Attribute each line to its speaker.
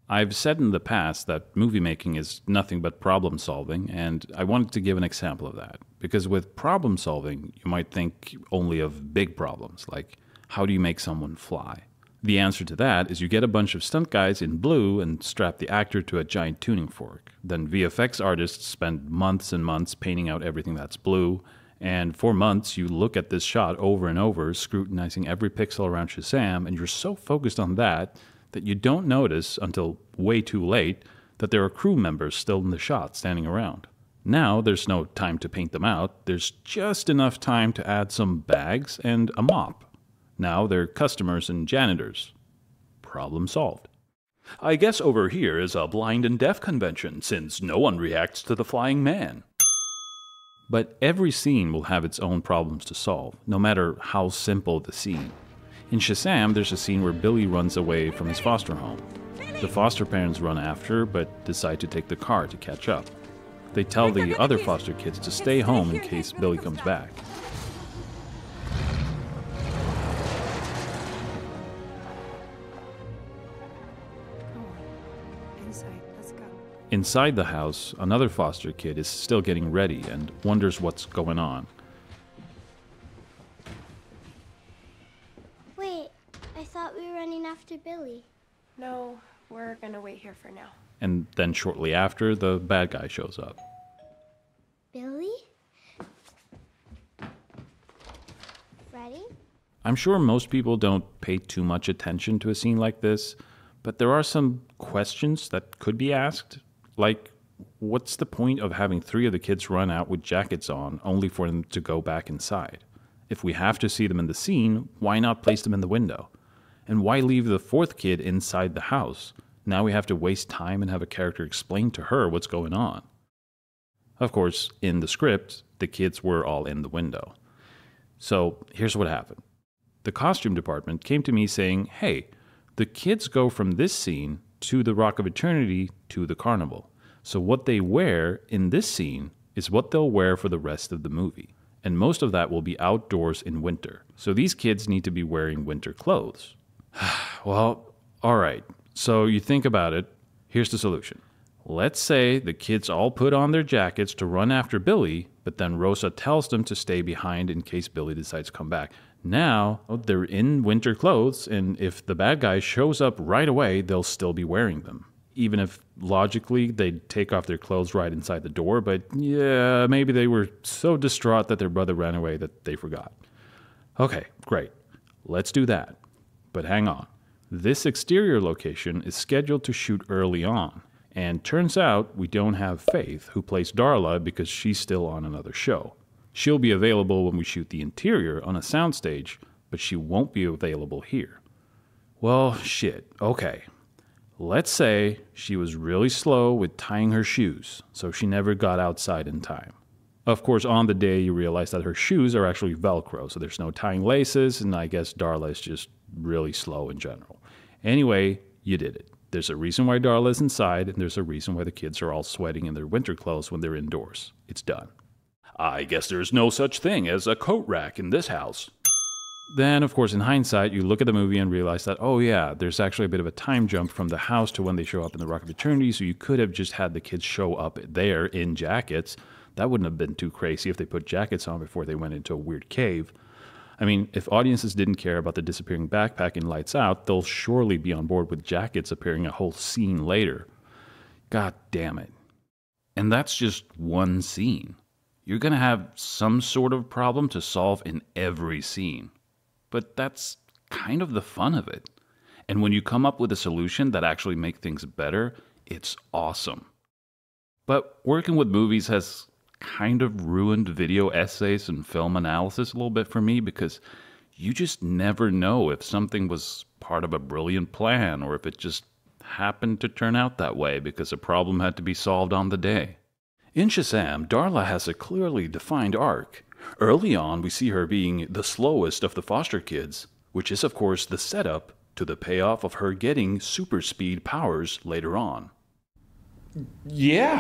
Speaker 1: I've said in the past that movie making is nothing but problem solving, and I wanted to give an example of that. Because with problem solving, you might think only of big problems, like how do you make someone fly? The answer to that is you get a bunch of stunt guys in blue and strap the actor to a giant tuning fork. Then VFX artists spend months and months painting out everything that's blue, and for months you look at this shot over and over, scrutinizing every pixel around Shazam, and you're so focused on that you don't notice until way too late that there are crew members still in the shot standing around. Now there's no time to paint them out, there's just enough time to add some bags and a mop. Now they're customers and janitors. Problem solved. I guess over here is a blind and deaf convention, since no one reacts to the flying man. But every scene will have its own problems to solve, no matter how simple the scene. In Shazam, there's a scene where Billy runs away from his foster home. The foster parents run after, but decide to take the car to catch up. They tell the other foster kids to stay home in case Billy comes back. Inside the house, another foster kid is still getting ready and wonders what's going on.
Speaker 2: Wait, I thought we were running after Billy.
Speaker 3: No, we're gonna wait here for now.
Speaker 1: And then shortly after, the bad guy shows up.
Speaker 2: Billy? Freddy?
Speaker 1: I'm sure most people don't pay too much attention to a scene like this, but there are some questions that could be asked. Like, what's the point of having 3 of the kids run out with jackets on, only for them to go back inside? If we have to see them in the scene, why not place them in the window? And why leave the 4th kid inside the house? Now we have to waste time and have a character explain to her what's going on. Of course, in the script, the kids were all in the window. So here's what happened. The costume department came to me saying, hey, the kids go from this scene to the Rock of Eternity to the carnival. So what they wear in this scene is what they'll wear for the rest of the movie. And most of that will be outdoors in winter. So these kids need to be wearing winter clothes. Well, all right. So you think about it. Here's the solution. Let's say the kids all put on their jackets to run after Billy, but then Rosa tells them to stay behind in case Billy decides to come back. Now, they're in winter clothes, and if the bad guy shows up right away, they'll still be wearing them. Even if, logically, they'd take off their clothes right inside the door, but yeah, maybe they were so distraught that their brother ran away that they forgot. Okay, great. Let's do that. But hang on. This exterior location is scheduled to shoot early on, and turns out we don't have Faith, who plays Darla, because she's still on another show. She'll be available when we shoot the interior on a soundstage, but she won't be available here. Well, shit, okay. Let's say she was really slow with tying her shoes, so she never got outside in time. Of course, on the day you realize that her shoes are actually Velcro, so there's no tying laces, and I guess Darla is just really slow in general. Anyway, you did it. There's a reason why Darla is inside, and there's a reason why the kids are all sweating in their winter clothes when they're indoors. It's done. I guess there's no such thing as a coat rack in this house. Then, of course, in hindsight, you look at the movie and realize that, oh yeah, there's actually a bit of a time jump from the house to when they show up in the Rock of Eternity, so you could have just had the kids show up there in jackets. That wouldn't have been too crazy if they put jackets on before they went into a weird cave. I mean, if audiences didn't care about the disappearing backpack in Lights Out, they'll surely be on board with jackets appearing a whole scene later. God damn it. And that's just one scene. You're going to have some sort of problem to solve in every scene. But that's kind of the fun of it. And when you come up with a solution that actually makes things better, it's awesome. But working with movies has kind of ruined video essays and film analysis a little bit for me, because you just never know if something was part of a brilliant plan or if it just happened to turn out that way because a problem had to be solved on the day. In Shazam, Darla has a clearly defined arc. Early on, we see her being the slowest of the foster kids, which is of course the setup to the payoff of her getting super speed powers later on. Yes.